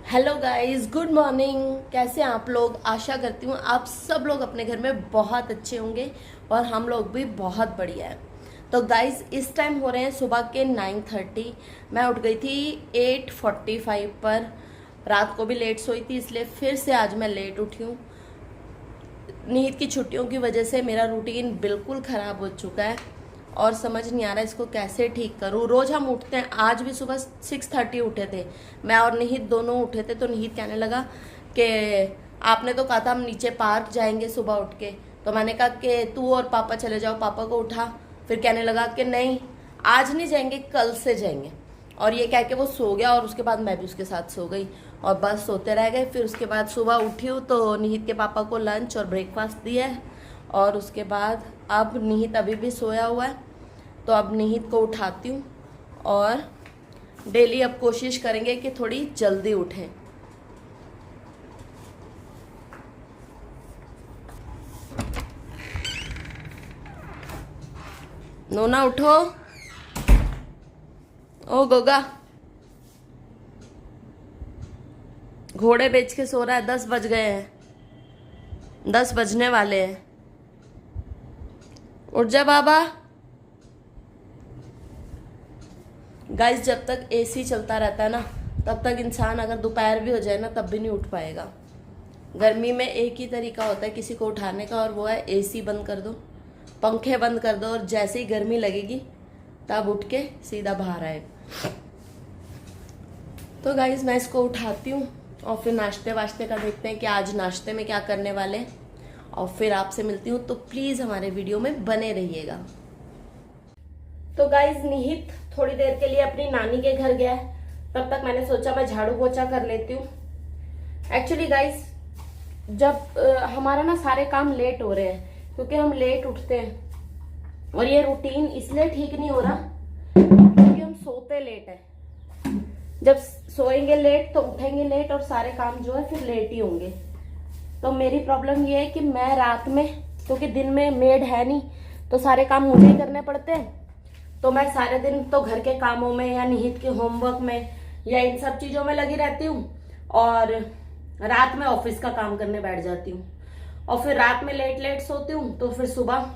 Hello guys, good morning. कैसे हैं आप लोग? आशा करती हूँ आप सब लोग अपने घर में बहुत अच्छे होंगे और हम लोग भी बहुत बढ़िया है। तो गाइस, इस टाइम हो रहे हैं सुबह के 9:30। मैं उठ गई थी 8:45 पर। रात को भी लेट सोई थी, इसलिए फिर से आज मैं लेट उठी हूँ। नींद की छुट्टियों की वजह से मेरा रूटीन बिल्कुल ख़राब हो चुका है और समझ नहीं आ रहा इसको कैसे ठीक करूँ। रोज़ हम उठते हैं, आज भी सुबह 6:30 उठे थे। मैं और निहित दोनों उठे थे, तो निहित कहने लगा कि आपने तो कहा था हम नीचे पार्क जाएंगे सुबह उठ के। तो मैंने कहा कि तू और पापा चले जाओ, पापा को उठा। फिर कहने लगा कि नहीं, आज नहीं जाएंगे, कल से जाएंगे। और ये कह के वो सो गया और उसके बाद मैं भी उसके साथ सो गई और बस सोते रह गए। फिर उसके बाद सुबह उठी हूँ तो निहित के पापा को लंच और ब्रेकफास्ट दिया है और उसके बाद अब निहित अभी भी सोया हुआ है, तो अब निहित को उठाती हूँ और डेली अब कोशिश करेंगे कि थोड़ी जल्दी उठें। नोना उठो। ओ गोगा, घोड़े बेच के सो रहा है। 10 बज गए हैं, 10 बजने वाले हैं। उठ जा बाबा। गाइस, जब तक एसी चलता रहता है ना, तब तक इंसान अगर दोपहर भी हो जाए ना, तब भी नहीं उठ पाएगा। गर्मी में एक ही तरीका होता है किसी को उठाने का, और वो है एसी बंद कर दो, पंखे बंद कर दो, और जैसे ही गर्मी लगेगी तब उठ के सीधा बाहर आए। तो गाइस, मैं इसको उठाती हूँ और फिर नाश्ते वाश्ते का देखते हैं कि आज नाश्ते में क्या करने वाले हैं, और फिर आपसे मिलती हूँ। तो प्लीज़ हमारे वीडियो में बने रहिएगा। तो गाइस, निहित थोड़ी देर के लिए अपनी नानी के घर गया है, तब तक मैंने सोचा मैं झाड़ू पोछा कर लेती हूँ। एक्चुअली गाइस, जब हमारा ना सारे काम लेट हो रहे हैं क्योंकि हम लेट उठते हैं, और ये रूटीन इसलिए ठीक नहीं हो रहा क्योंकि हम सोते लेट है। जब सोएंगे लेट तो उठेंगे लेट और सारे काम जो है फिर लेट ही होंगे। तो मेरी प्रॉब्लम ये है कि मैं रात में, क्योंकि दिन में मेड है नहीं तो सारे काम मुझे ही करने पड़ते हैं, तो मैं सारे दिन तो घर के कामों में या निहित के होमवर्क में या इन सब चीज़ों में लगी रहती हूँ, और रात में ऑफिस का काम करने बैठ जाती हूँ, और फिर रात में लेट लेट सोती हूँ, तो फिर सुबह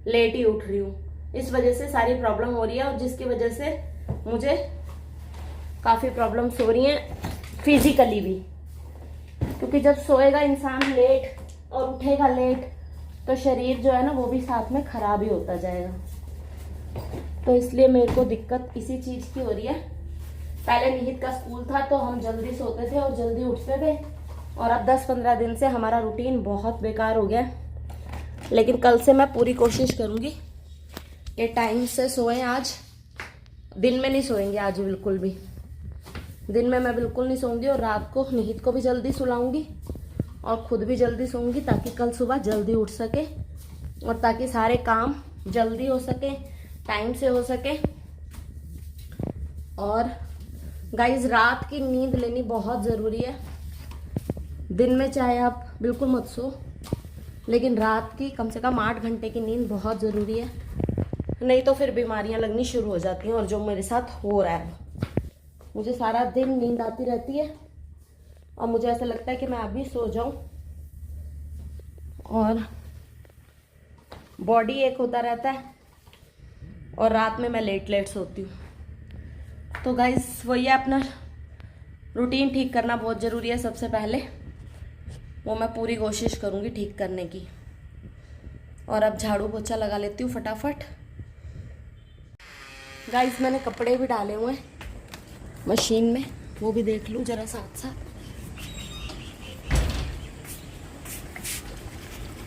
लेट ही उठ रही हूँ। इस वजह से सारी प्रॉब्लम हो रही है, और जिसकी वजह से मुझे काफ़ी प्रॉब्लम्स हो रही हैं फिजिकली भी, क्योंकि जब सोएगा इंसान लेट और उठेगा लेट तो शरीर जो है ना वो भी साथ में खराब ही होता जाएगा। तो इसलिए मेरे को दिक्कत इसी चीज़ की हो रही है। पहले निहित का स्कूल था तो हम जल्दी सोते थे और जल्दी उठते थे, और अब 10-15 दिन से हमारा रूटीन बहुत बेकार हो गया। लेकिन कल से मैं पूरी कोशिश करूँगी कि टाइम से सोएं। आज दिन में नहीं सोएंगे, आज बिल्कुल भी दिन में मैं बिल्कुल नहीं सोऊंगी, और रात को निहित को भी जल्दी सुलाऊंगी और खुद भी जल्दी सोऊंगी, ताकि कल सुबह जल्दी उठ सके और ताकि सारे काम जल्दी हो सके, टाइम से हो सके। और गाइस, रात की नींद लेनी बहुत ज़रूरी है। दिन में चाहे आप बिल्कुल मत सो, लेकिन रात की कम से कम 8 घंटे की नींद बहुत ज़रूरी है, नहीं तो फिर बीमारियां लगनी शुरू हो जाती हैं। और जो मेरे साथ हो रहा है, मुझे सारा दिन नींद आती रहती है और मुझे ऐसा लगता है कि मैं अभी सो जाऊं, और बॉडी एक होता रहता है, और रात में मैं लेट लेट सोती हूँ। तो गाइस, वही है, अपना रूटीन ठीक करना बहुत ज़रूरी है। सबसे पहले वो मैं पूरी कोशिश करूँगी ठीक करने की। और अब झाड़ू पोछा लगा लेती हूँ फटाफट। गाइस, मैंने कपड़े भी डाले हुए हैं मशीन में, वो भी देख लूँ जरा साथ साथ।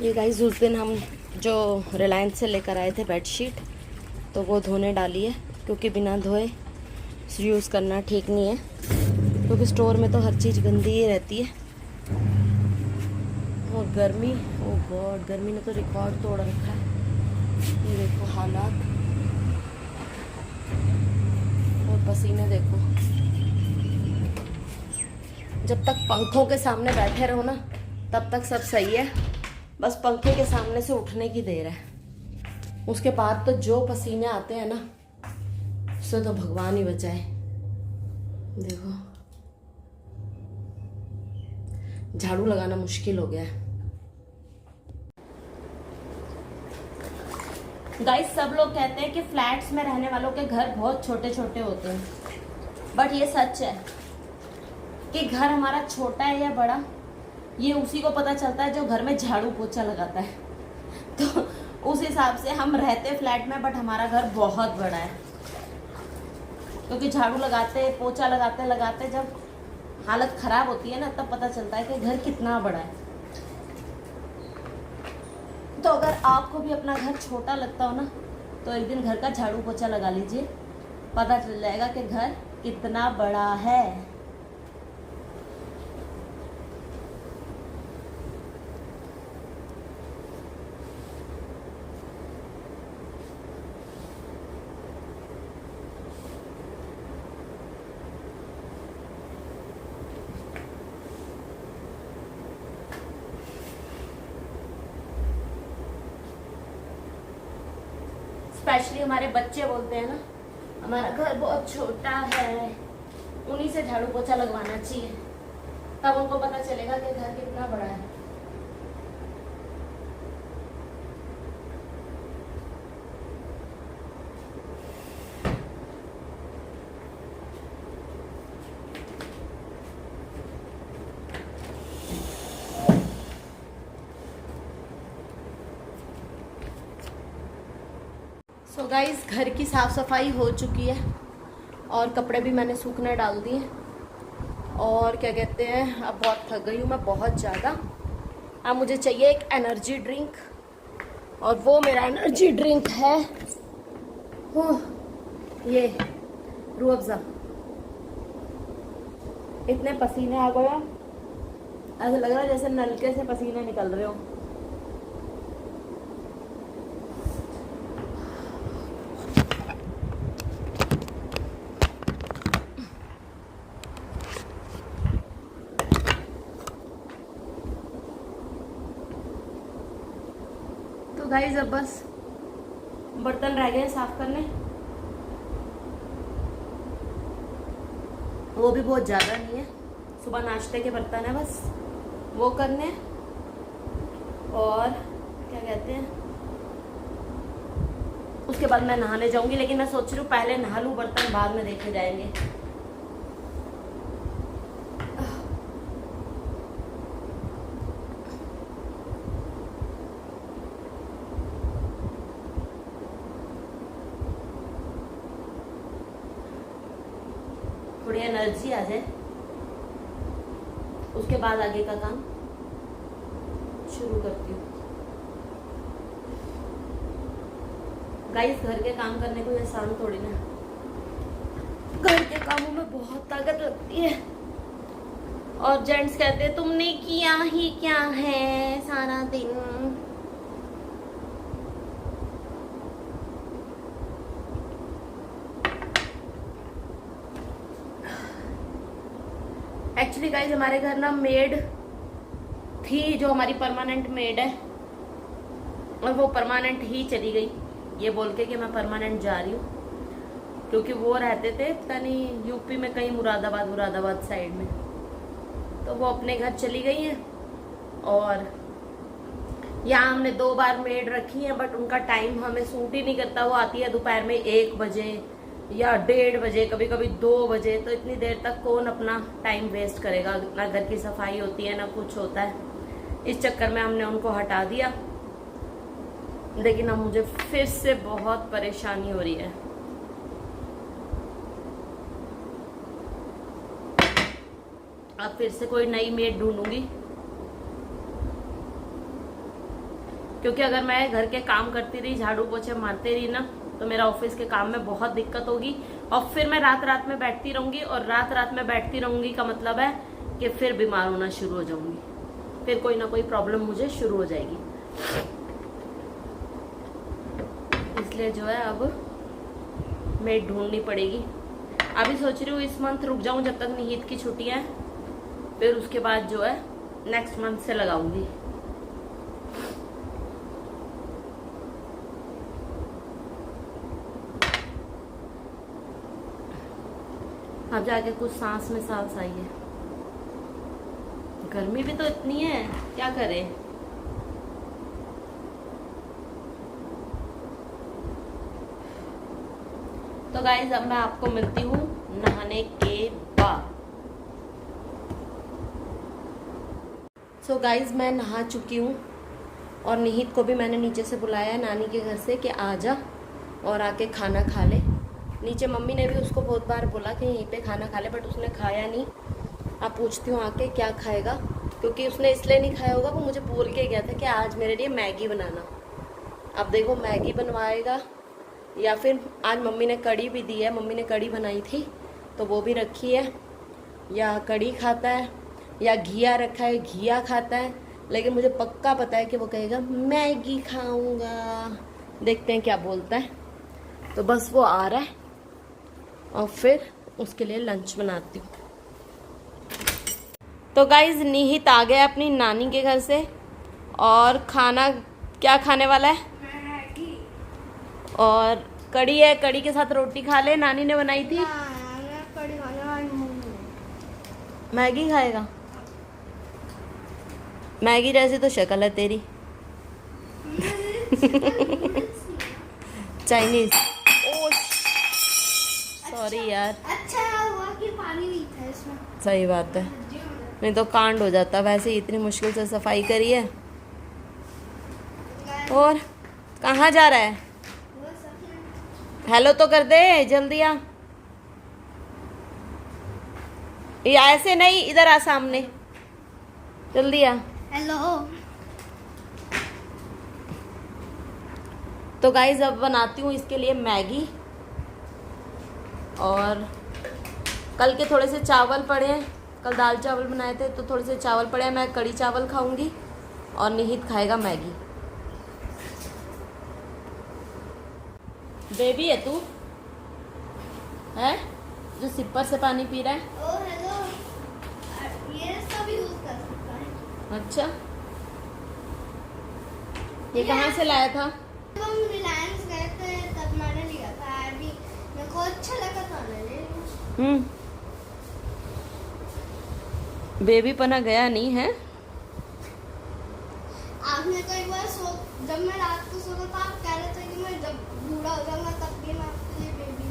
ये गाइस, उस दिन हम जो रिलायंस से लेकर आए थे बेडशीट, तो वो धोने डाली है, क्योंकि बिना धोए यूज़ करना ठीक नहीं है, क्योंकि स्टोर में तो हर चीज़ गंदी ही रहती है। और गर्मी, ओह गॉड, गर्मी ने तो रिकॉर्ड तोड़ रखा है। ये देखो हालात, और पसीने देखो। जब तक पंखों के सामने बैठे रहो ना, तब तक सब सही है। बस पंखे के सामने से उठने की देर है, उसके बाद तो जो पसीने आते हैं ना, उससे तो भगवान ही बचाए। देखो झाड़ू लगाना मुश्किल हो गया है। गाइस, सब लोग कहते हैं कि फ्लैट्स में रहने वालों के घर बहुत छोटे छोटे होते हैं, बट ये सच है कि घर हमारा छोटा है या बड़ा, ये उसी को पता चलता है जो घर में झाड़ू पोछा लगाता है। तो उस हिसाब से हम रहते फ्लैट में, बट हमारा घर बहुत बड़ा है, क्योंकि झाड़ू लगाते पोछा लगाते लगाते जब हालत खराब होती है ना, तब पता चलता है कि घर कितना बड़ा है। तो अगर आपको भी अपना घर छोटा लगता हो ना, तो एक दिन घर का झाड़ू पोछा लगा लीजिए, पता चल जाएगा कि घर कितना बड़ा है। स्पेशली हमारे बच्चे बोलते हैं ना, हमारा घर बहुत छोटा है, उन्हीं से झाड़ू पोछा लगवाना चाहिए, तब उनको पता चलेगा कि घर कितना बड़ा है। सो गाइस, घर की साफ़ सफाई हो चुकी है और कपड़े भी मैंने सूखने डाल दिए। और क्या कहते हैं, अब बहुत थक गई हूँ मैं बहुत ज़्यादा। अब मुझे चाहिए एक एनर्जी ड्रिंक, और वो मेरा एनर्जी ड्रिंक है ये रूह अफ़ज़ा। इतने पसीने आ गए, ऐसा लग रहा है जैसे नलके से पसीने निकल रहे हो। तो गाइस, अब बस बर्तन रह गए साफ करने, वो भी बहुत ज़्यादा नहीं है, सुबह नाश्ते के बर्तन है बस वो करने। और क्या कहते हैं, उसके बाद मैं नहाने जाऊंगी, लेकिन मैं सोच रही हूँ पहले नहा लूँ, बर्तन बाद में देखे जाएंगे। थोड़ी एनर्जी आ जाए, उसके बाद आगे का काम शुरू करती हूँ। गाइस, घर के काम करने को आसान थोड़ी ना, घर के कामों में बहुत ताकत लगती है। और जेंट्स कहते हैं तुमने किया ही क्या है सारा दिन। एक्चुअली गाइस, हमारे घर ना मेड थी, जो हमारी परमानेंट मेड है, और वो परमानेंट ही चली गई ये बोल के कि मैं परमानेंट जा रही हूँ, क्योंकि वो रहते थे पता नहीं यूपी में कहीं मुरादाबाद साइड में, तो वो अपने घर चली गई हैं। और यहाँ हमने 2 बार मेड रखी है, बट उनका टाइम हमें सूट ही नहीं करता। वो आती है दोपहर में 1 बजे या 1:30 बजे, कभी कभी 2 बजे, तो इतनी देर तक कौन अपना टाइम वेस्ट करेगा, ना घर की सफाई होती है ना कुछ होता है। इस चक्कर में हमने उनको हटा दिया, लेकिन अब मुझे फिर से बहुत परेशानी हो रही है। अब फिर से कोई नई मेड ढूंढूंगी, क्योंकि अगर मैं घर के काम करती रही, झाड़ू पोछे मारती रही ना, तो मेरा ऑफिस के काम में बहुत दिक्कत होगी। और फिर मैं रात में बैठती रहूंगी, और रात में बैठती रहूंगी का मतलब है कि फिर बीमार होना शुरू हो जाऊंगी, फिर कोई ना कोई प्रॉब्लम मुझे शुरू हो जाएगी। इसलिए जो है अब मेड ढूंढनी पड़ेगी। अभी सोच रही हूँ इस मंथ रुक जाऊं जब तक निहित की छुट्टियां हैं, फिर उसके बाद जो है नेक्स्ट मंथ से लगाऊंगी। अब जाके कुछ सांस में सांस आई है। गर्मी भी तो इतनी है, क्या करें। तो गाइस अब मैं आपको मिलती हूँ नहाने के बाद। सो गाइस मैं नहा चुकी हूँ और निहित को भी मैंने नीचे से बुलाया है नानी के घर से कि आ जा और आके खाना खा ले। नीचे मम्मी ने भी उसको बहुत बार बोला कि यहीं पे खाना खा ले, बट उसने खाया नहीं। अब पूछती हूँ आके क्या खाएगा, क्योंकि उसने इसलिए नहीं खाया होगा, वो मुझे बोल के गया था कि आज मेरे लिए मैगी बनाना। अब देखो मैगी बनवाएगा या फिर आज मम्मी ने कड़ी भी दी है, मम्मी ने कड़ी बनाई थी तो वो भी रखी है, या कड़ी खाता है या घिया रखा है घिया खाता है। लेकिन मुझे पक्का पता है कि वो कहेगा मैगी खाऊंगा। देखते हैं क्या बोलता है। तो बस वो आ रहा है और फिर उसके लिए लंच बनाती हूँ। तो गाइज निहित आ गया अपनी नानी के घर से और खाना क्या खाने वाला है? मैगी और कड़ी है। कड़ी के साथ रोटी खा ले, नानी ने बनाई थी। कड़ी मैगी खाएगा? मैगी जैसी तो शक्ल है तेरी। चाइनीज। ओह सॉरी यार। अच्छा हुआ कि पानी नहीं था इसमें। सही बात है, नहीं तो कांड हो जाता। वैसे ही इतनी मुश्किल से सफाई करी है। और कहाँ जा रहा है? हेलो तो कर दे जल्दी आ। ये ऐसे नहीं, इधर आ सामने, जल्दी आ। हेलो। तो गाइज अब बनाती हूँ इसके लिए मैगी। और कल के थोड़े से चावल पड़े हैं, कल दाल चावल बनाए थे तो थोड़े से चावल पड़े हैं। मैं कड़ी चावल खाऊंगी और निहित खाएगा मैगी। बेबी है तू, है जो सिपर से पानी पी रहा है? ओ हेलो, ये सब यूज कर सकता है। अच्छा, ये कहाँ से लाया था? हम रिलायंस गए थे तब मैंने लिया था। अभी मेरे को अच्छा लगा था, मैंने बेबी पना गया नहीं है। आपने तो एक बार जब मैं रात को सोता था आप कह रहे थे कि मैं जब बूढ़ा हो जाऊंगा तब भी मैं आपके लिए बेबी।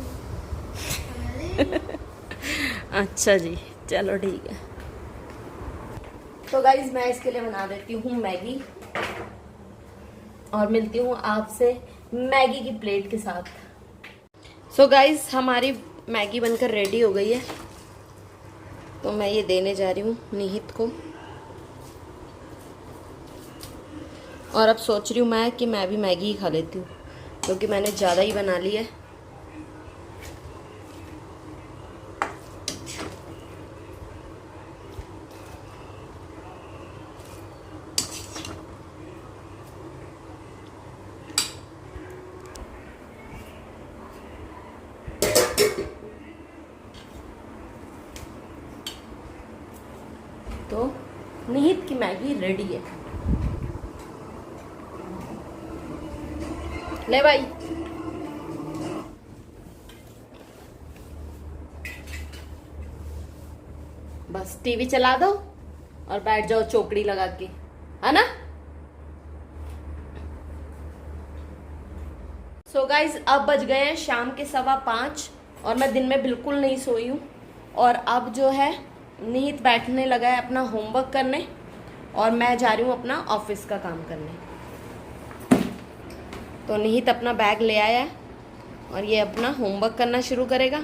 अच्छा जी, चलो ठीक है। तो गाइज मैं इसके लिए बना देती हूँ मैगी और मिलती हूँ आपसे मैगी की प्लेट के साथ। सो गाइज हमारी मैगी बनकर रेडी हो गई है, तो मैं ये देने जा रही हूँ निहित को। और अब सोच रही हूँ मैं कि मैं भी मैगी ही खा लेती हूँ, क्योंकि मैंने ज़्यादा ही बना ली है। तो निहित की मैगी रेडी है। ले भाई। बस टीवी चला दो और बैठ जाओ चौकड़ी लगा के, है ना? सो गाइज अब बज गए हैं शाम के 5:15 और मैं दिन में बिल्कुल नहीं सोई हूँ। और अब जो है निहित बैठने लगा है अपना होमवर्क करने और मैं जा रही हूँ अपना ऑफिस का काम करने। तो निहित अपना बैग ले आया है और ये अपना होमवर्क करना शुरू करेगा।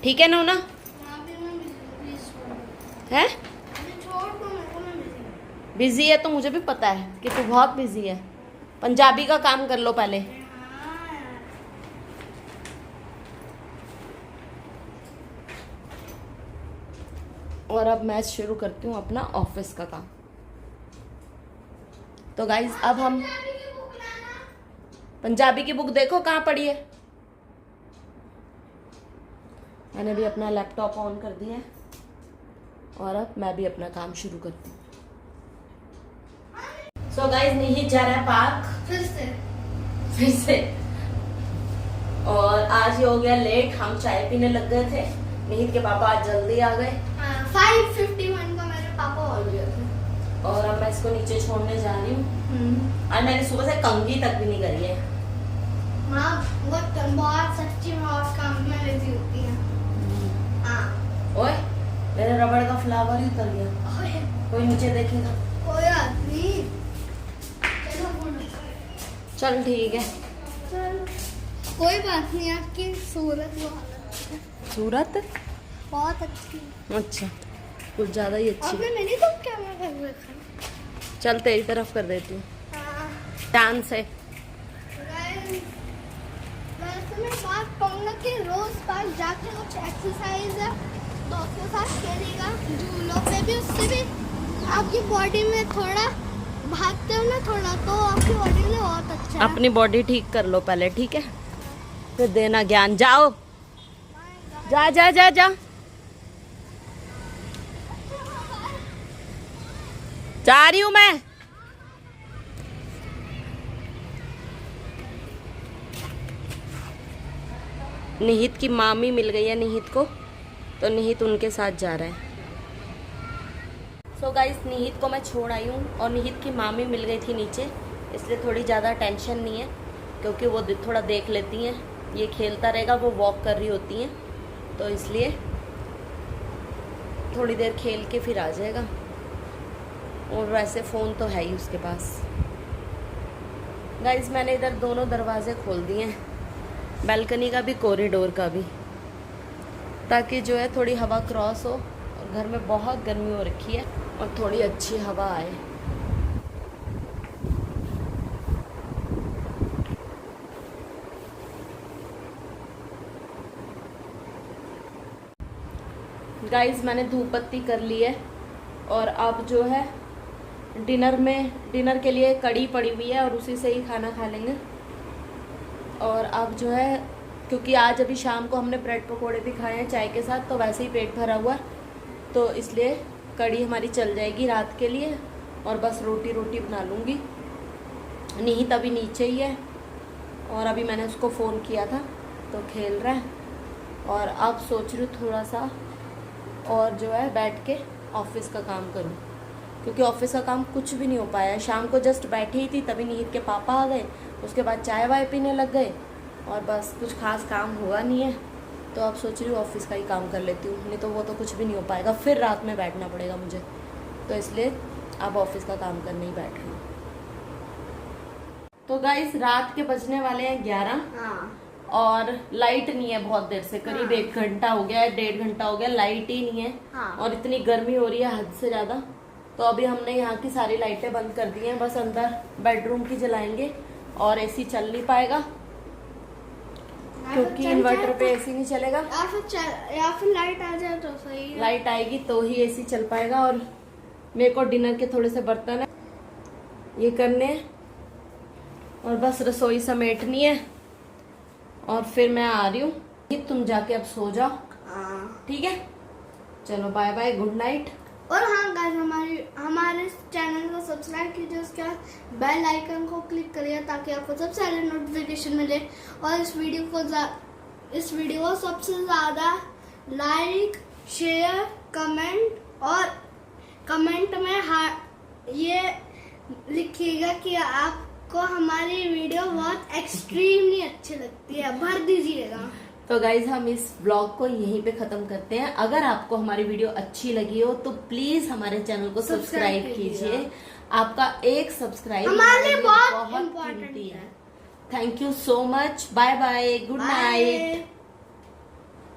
ठीक है नोना? है बिजी है तो मुझे भी पता है कि तू बहुत बिजी है। पंजाबी का काम कर लो पहले। और अब मैं शुरू करती हूँ अपना ऑफिस का काम। तो गाइज अब हम पंजाबी की बुक देखो कहाँ पड़ी है। मैंने भी अपना लैपटॉप ऑन कर दिया है और अब मैं भी अपना काम शुरू करती हूँ। सो गाइज निहित जा रहा है पार्क फिर से। और आज ही हो गया लेट, हम चाय पीने लग गए थे। निहित के पापा आज जल्दी आ गए। 5:51 को मेरे पापा हो गए थे। मैं इसको नीचे छोड़ने जा रही हूँ। और मैंने सुबह से कंघी तक भी नहीं करी है। हाँ बहुत सच्ची में और काम में बिजी होती है। हाँ ओए मेरे रबड़ का फ्लावर ही उतर गया। कोई नीचे देखेगा? कोई आदमी। चलो चल ठीक है। चल कोई बात नहीं, आपकी सूरत बहुत अच्छी है। सूरत बहुत अच्छी है। अच्छा, कुछ ज्यादा ही अच्छी। आपने मेरी तो कैमरा कर रखा है। चल तेरी तरफ कर देती हूँ। हाँ। डांस है। वैसे मैं बात कहूँगा कि रोज पार्क जाके कुछ एक्सरसाइज है दोस्तों के साथ खेलेगा झूलों पे भी, उससे भी आपकी बॉडी में थोड़ा भागते हो ना थोड़ा, तो आपकी बॉडी में बहुत अच्छा है। अपनी बॉडी ठीक कर लो पहले, ठीक है, फिर देना ज्ञान। जाओ, जा जा जा जा जा रही हूँ मैं। निहित की मामी मिल गई है निहित को, तो निहित उनके साथ जा रहा है। सो गाइस, निहित को मैं छोड़ आई हूँ और निहित की मामी मिल गई थी नीचे, इसलिए थोड़ी ज़्यादा टेंशन नहीं है, क्योंकि वो थोड़ा देख लेती हैं। ये खेलता रहेगा, वो वॉक कर रही होती हैं, तो इसलिए थोड़ी देर खेल के फिर आ जाएगा। और वैसे फ़ोन तो है ही उसके पास। गाइस, मैंने इधर दोनों दरवाजे खोल दिए हैं, बालकनी का भी कॉरिडोर का भी, ताकि जो है थोड़ी हवा क्रॉस हो। और घर में बहुत गर्मी हो रखी है और थोड़ी अच्छी हवा आए। गाइस, मैंने धूप बत्ती कर ली है और अब जो है डिनर के लिए कड़ी पड़ी हुई है और उसी से ही खाना खा लेंगे। और अब जो है, क्योंकि आज अभी शाम को हमने ब्रेड पकोड़े भी खाए हैं चाय के साथ, तो वैसे ही पेट भरा हुआ है, तो इसलिए कड़ी हमारी चल जाएगी रात के लिए। और बस रोटी बना लूँगी। निहित अभी नीचे ही है और अभी मैंने उसको फ़ोन किया था तो खेल रहा है। और अब सोच रही हूँ थोड़ा सा और जो है बैठ के ऑफिस का काम करूँ, क्योंकि ऑफिस का काम कुछ भी नहीं हो पाया। शाम को जस्ट बैठी ही थी, तभी निहित के पापा आ गए, उसके बाद चाय वाय पीने लग गए और बस कुछ खास काम हुआ नहीं है। तो अब सोच रही हूँ ऑफिस का ही काम कर लेती हूँ, नहीं तो वो तो कुछ भी नहीं हो पाएगा, फिर रात में बैठना पड़ेगा मुझे। तो इसलिए अब ऑफिस का काम करने ही बैठ रही हूँ। तो गाइस, रात के बजने वाले हैं 11। और लाइट नहीं है बहुत देर से, करीब 1 घंटा हो गया है, 1.5 घंटा हो गया, लाइट ही नहीं है। और इतनी गर्मी हो रही है हद से ज्यादा। तो अभी हमने यहाँ की सारी लाइटें बंद कर दी हैं, बस अंदर बेडरूम की जलाएंगे। और एसी चल नहीं पाएगा क्योंकि इन्वर्टर पे एसी नहीं चलेगा। या फिर लाइट आ जाए तो सही है। लाइट आएगी तो ही एसी चल पाएगा। और मेरे को डिनर के थोड़े से बर्तन है ये करने हैं और बस रसोई समेटनी है और फिर मैं आ रही हूँ। तुम जाके अब सो जाओ, ठीक है? चलो बाय बाय, गुड नाइट। और हाँ गाइस, हमारे चैनल को सब्सक्राइब कीजिए, उसके बाद बेल आइकन को क्लिक करिए ताकि आपको सबसे पहले नोटिफिकेशन मिले। और इस वीडियो को सबसे ज़्यादा लाइक, शेयर, कमेंट और कमेंट में ये लिखिएगा कि आपको हमारी वीडियो बहुत एक्सट्रीमली अच्छी लगती है, भर दीजिएगा। तो गाइज, हम इस ब्लॉग को यहीं पे खत्म करते हैं। अगर आपको हमारी वीडियो अच्छी लगी हो तो प्लीज हमारे चैनल को सब्सक्राइब कीजिए। आपका एक सब्सक्राइब हमारे लिए बहुत इम्पोर्टेंट है। Thank you so much. Bye bye, good night.